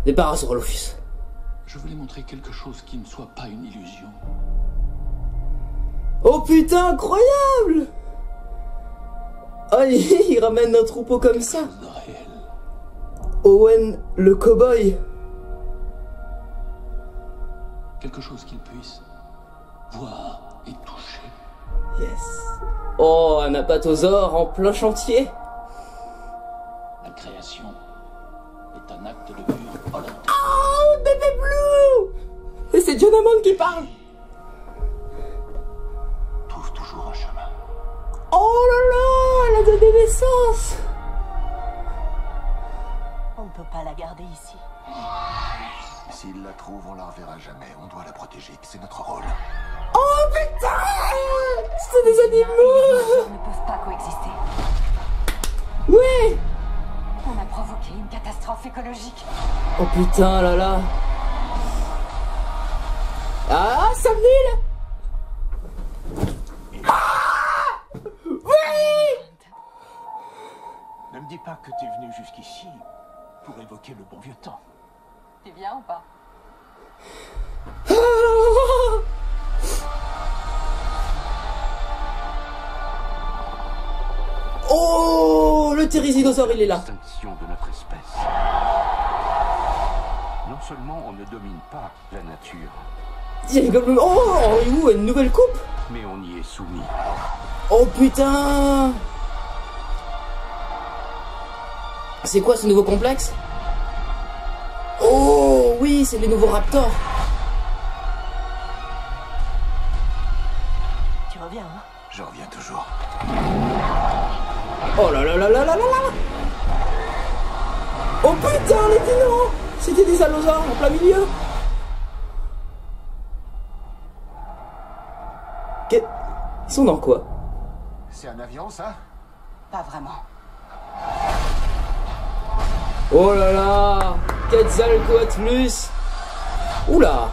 Départ sur l'office. Je voulais montrer quelque chose qui ne soit pas une illusion. Oh putain, incroyable! Oh, il ramène un troupeau comme ça. Owen, le cow-boy. Quelque chose qu'il puisse voir et toucher. Yes. Oh, un apatosaure en plein chantier. La création est un acte de pure volonté. Oh, bébé Blue! Et c'est John Hammond qui parle. Trouve toujours un chemin. Oh là là, elle a donné naissance. On ne peut pas la garder ici. S'il la trouve, on la reverra jamais. On doit la protéger, c'est notre rôle. Oh putain! C'est des Les animaux! dinosaures ne peuvent pas coexister. Oui! On a provoqué une catastrophe écologique. Oh putain, là là! Ah, Sam Neill! Ah! Oui! Ne me dis pas que t'es venu jusqu'ici pour évoquer le bon vieux temps. Tu viens ou pas? Oh, le thérisinosaure, il est là. L'extinction de notre espèce. Non seulement on ne domine pas la nature, Oh, une nouvelle coupe. mais on y est soumis. Oh putain! C'est quoi ce nouveau complexe? Oh oui, c'est les nouveaux raptors. Tu reviens, hein? Je reviens toujours. Oh là là là là là là là! Oh putain, les dinos! C'était des allosaures en plein milieu. Ils sont dans quoi? C'est un avion, ça? Pas vraiment. Oh là là! Quetzalcoatlus! Oula!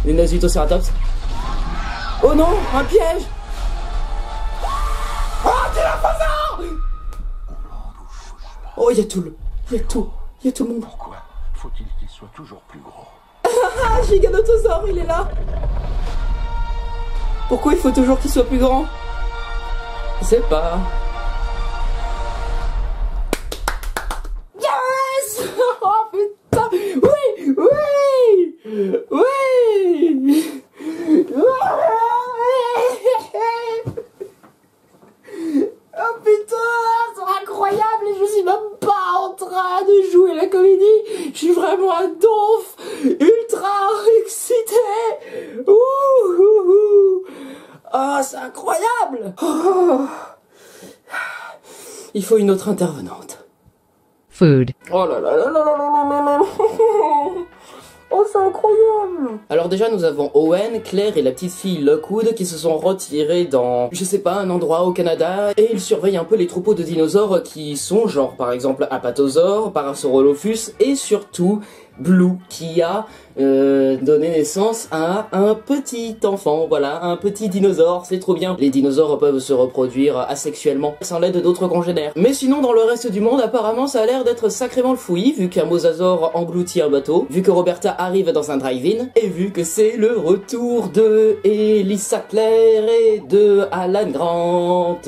Une Nasutocératops. Oh non! Un piège! Oh, Dilophosaure! Oh, il y a tout le... Il y a tout le monde. Pourquoi faut-il qu'il soit toujours plus gros? Ah, Giganotosaure, il est là! Pourquoi il faut toujours qu'il soit plus grand? Je sais pas. Yes! Oh putain! Oui! Oui! Oui! Oh putain! C'est incroyable et je suis même pas en train de jouer la comédie! Je suis vraiment un donf! Ultra excité! Ouh! Ah, c'est incroyable! Oh. Il faut une autre intervenante. Food. Oh là là là là là là là là. Oh, c'est incroyable! Alors déjà, nous avons Owen, Claire et la petite fille Lockwood qui se sont retirés dans, je sais pas, un endroit au Canada et ils surveillent un peu les troupeaux de dinosaures qui sont genre, par exemple, Apatosaure, Parasaurolophus et surtout Blue qui a donné naissance à un petit enfant, voilà, un petit dinosaure, c'est trop bien. Les dinosaures peuvent se reproduire asexuellement, sans l'aide d'autres congénères. Mais sinon, dans le reste du monde, apparemment, ça a l'air d'être sacrément le fouillis, vu qu'un mosasaure engloutit un bateau, vu que Roberta arrive dans un drive-in, et vu que c'est le retour de Elissa Claire et de Alan Grant.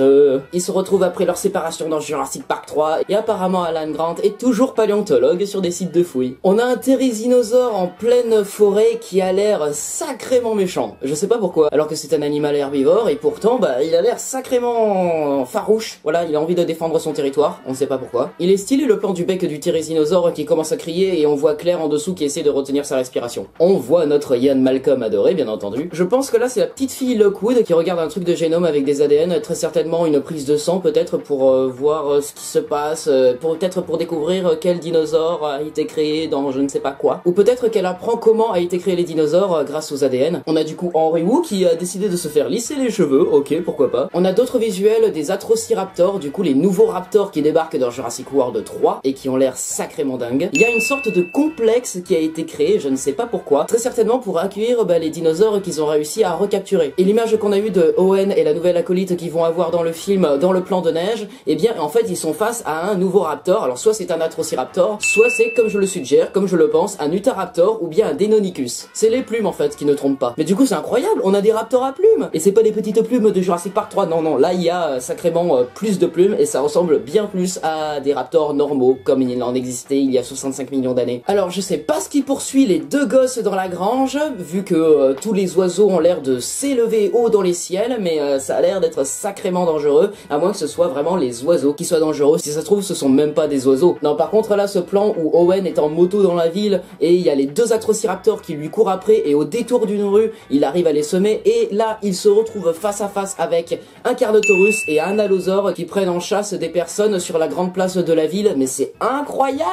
Ils se retrouvent après leur séparation dans Jurassic Park 3, et apparemment Alan Grant est toujours paléontologue sur des sites de fouilles. On a un thérisinosaure en pleine forêt qui a l'air sacrément méchant. Je sais pas pourquoi, alors que c'est un animal herbivore, et pourtant, bah, il a l'air sacrément farouche. Voilà, il a envie de défendre son territoire, on sait pas pourquoi. Il est stylé le plan du bec du thérisinosaure qui commence à crier, et on voit Claire en dessous qui essaie de retenir sa respiration. On voit notre Ian Malcolm adoré, bien entendu. Je pense que là, c'est la petite fille Lockwood qui regarde un truc de génome avec des ADN, très certainement une prise de sang, peut-être pour voir ce qui se passe, peut-être pour découvrir quel dinosaure a été créé dans je ne ne sais pas quoi. Ou peut-être qu'elle apprend comment a été créé les dinosaures grâce aux ADN. On a du coup Henry Wu qui a décidé de se faire lisser les cheveux, ok, pourquoi pas. On a d'autres visuels des Atrociraptors, du coup les nouveaux raptors qui débarquent dans Jurassic World 3 et qui ont l'air sacrément dingues. Il y a une sorte de complexe qui a été créé, je ne sais pas pourquoi, très certainement pour accueillir les dinosaures qu'ils ont réussi à recapturer. Et l'image qu'on a eue de Owen et la nouvelle acolyte qu'ils vont avoir dans le film, dans le plan de neige, eh bien en fait ils sont face à un nouveau raptor. Alors soit c'est un Atrociraptor, soit c'est, comme je le suggère, comme je le pense, un Utahraptor ou bien un Deinonychus. C'est les plumes en fait qui ne trompent pas. Mais du coup c'est incroyable, on a des raptors à plumes. Et c'est pas des petites plumes de Jurassic Park 3, non non, là il y a sacrément plus de plumes et ça ressemble bien plus à des raptors normaux comme il en existait il y a 65 millions d'années. Alors je sais pas ce qui poursuit les deux gosses dans la grange, vu que tous les oiseaux ont l'air de s'élever haut dans les ciels, mais ça a l'air d'être sacrément dangereux, à moins que ce soit vraiment les oiseaux qui soient dangereux. Si ça se trouve ce sont même pas des oiseaux. Non, par contre là ce plan où Owen est en moto dans la ville et il y a les deux Atrociraptors qui lui courent après et au détour d'une rue il arrive à les semer et là il se retrouve face à face avec un Carnotaurus et un Allosaure qui prennent en chasse des personnes sur la grande place de la ville. Mais c'est incroyable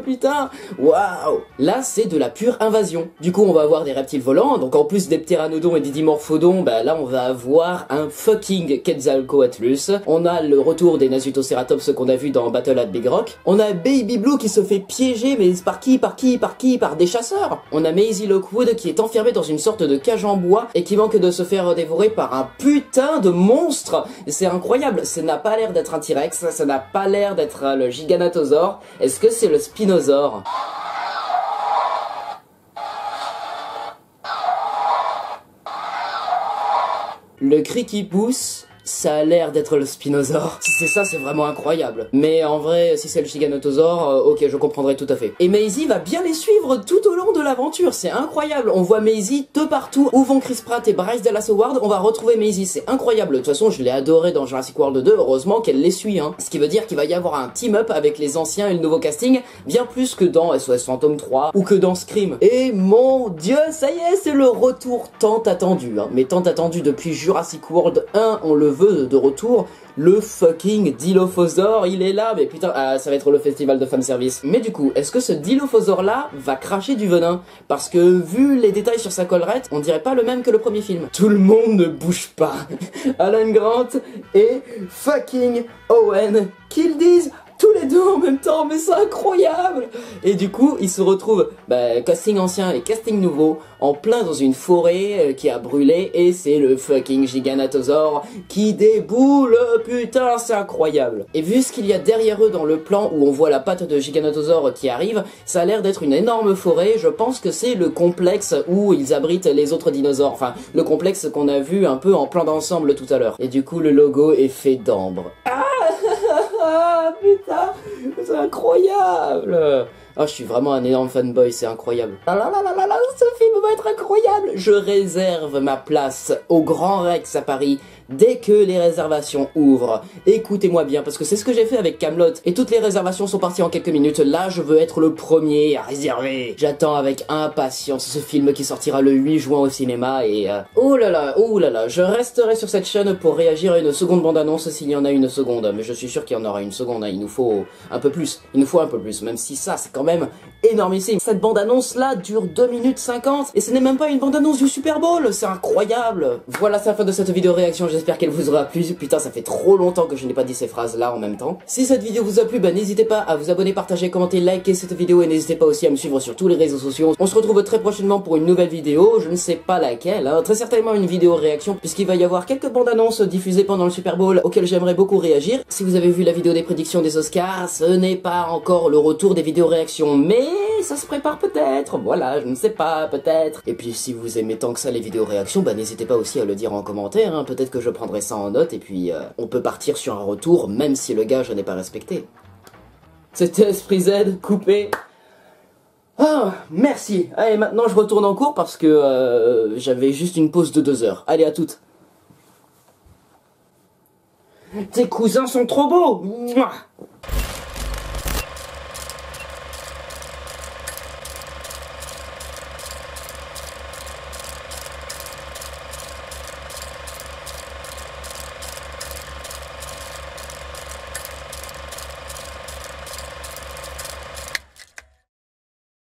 putain, waouh. Là c'est de la pure invasion. Du coup on va avoir des reptiles volants, donc en plus des ptéranodons et des dimorphodons, bah là on va avoir un fucking Quetzalcoatlus. On a le retour des Nasutoceratops qu'on a vu dans Battle at Big Rock. On a Baby Blue qui se fait piéger, mais par qui? Par des chasseurs. On a Maisie Lockwood qui est enfermée dans une sorte de cage en bois et qui manque de se faire dévorer par un putain de monstre. C'est incroyable, ça n'a pas l'air d'être un T-Rex, ça n'a pas l'air d'être le Giganotosaure. Est-ce que c'est le Spinosaure? Le cri qui pousse, ça a l'air d'être le Spinosaure. Si c'est ça, c'est vraiment incroyable. Mais en vrai, si c'est le Giganotosaure, ok, je comprendrai tout à fait. Et Maisie va bien les suivre tout au long de l'aventure, c'est incroyable. On voit Maisie de partout. Où vont Chris Pratt et Bryce Dallas Howard, on va retrouver Maisie, c'est incroyable. De toute façon, je l'ai adoré dans Jurassic World 2, heureusement qu'elle les suit, hein. Ce qui veut dire qu'il va y avoir un team-up avec les anciens et le nouveau casting, bien plus que dans SOS Fantôme 3 ou que dans Scream. Et mon dieu, ça y est, c'est le retour tant attendu, hein. Mais tant attendu depuis Jurassic World 1, on le veut de retour, le fucking Dilophosaure, il est là, mais putain, ça va être le festival de fanservice. Mais du coup, est-ce que ce Dilophosaure là va cracher du venin? Parce que vu les détails sur sa collerette, on dirait pas le même que le premier film. Tout le monde ne bouge pas. Alan Grant et fucking Owen, qu'ils disent tous les deux en même temps, mais c'est incroyable. Et du coup, ils se retrouvent, casting ancien et casting nouveau, en plein dans une forêt qui a brûlé, et c'est le fucking Giganotosaure qui déboule, putain, c'est incroyable. Et vu ce qu'il y a derrière eux dans le plan où on voit la patte de Giganotosaure qui arrive, ça a l'air d'être une énorme forêt. Je pense que c'est le complexe où ils abritent les autres dinosaures, enfin, le complexe qu'on a vu un peu en plan d'ensemble tout à l'heure. Et du coup, le logo est fait d'ambre. Ah putain, c'est incroyable. Oh, je suis vraiment un énorme fanboy, c'est incroyable. Ah là là là là là, ce film va être incroyable. Je réserve ma place au Grand Rex à Paris dès que les réservations ouvrent. Écoutez-moi bien, parce que c'est ce que j'ai fait avec Kaamelott, et toutes les réservations sont parties en quelques minutes. Là, je veux être le premier à réserver. J'attends avec impatience ce film qui sortira le 8 juin au cinéma, et oh là là, je resterai sur cette chaîne pour réagir à une seconde bande-annonce s'il y en a une seconde. Mais je suis sûr qu'il y en aura une seconde, hein. Il nous faut un peu plus. Il nous faut un peu plus, même si ça, c'est quand même énormissime. Cette bande-annonce là dure 2 minutes 50, et ce n'est même pas une bande-annonce du Super Bowl. C'est incroyable. Voilà, c'est la fin de cette vidéo réaction. J'espère qu'elle vous aura plu. Putain, ça fait trop longtemps que je n'ai pas dit ces phrases là en même temps. Si cette vidéo vous a plu, n'hésitez pas à vous abonner, partager, commenter, liker cette vidéo, et n'hésitez pas aussi à me suivre sur tous les réseaux sociaux. On se retrouve très prochainement pour une nouvelle vidéo, je ne sais pas laquelle, hein. Très certainement une vidéo réaction, puisqu'il va y avoir quelques bandes annonces diffusées pendant le Super Bowl auxquelles j'aimerais beaucoup réagir. Si vous avez vu la vidéo des prédictions des Oscars, ce n'est pas encore le retour des vidéos réactions, mais ça se prépare peut-être, voilà, je ne sais pas, peut-être. Et puis si vous aimez tant que ça les vidéos réactions, n'hésitez pas aussi à le dire en commentaire, hein. Peut-être que je prendrai ça en note, et puis on peut partir sur un retour, même si le gage n'est pas respecté. C'était Esprit Z, coupé. Ah, merci. Allez, maintenant je retourne en cours parce que j'avais juste une pause de 2 heures. Allez, à toutes. Tes cousins sont trop beaux. Mouah.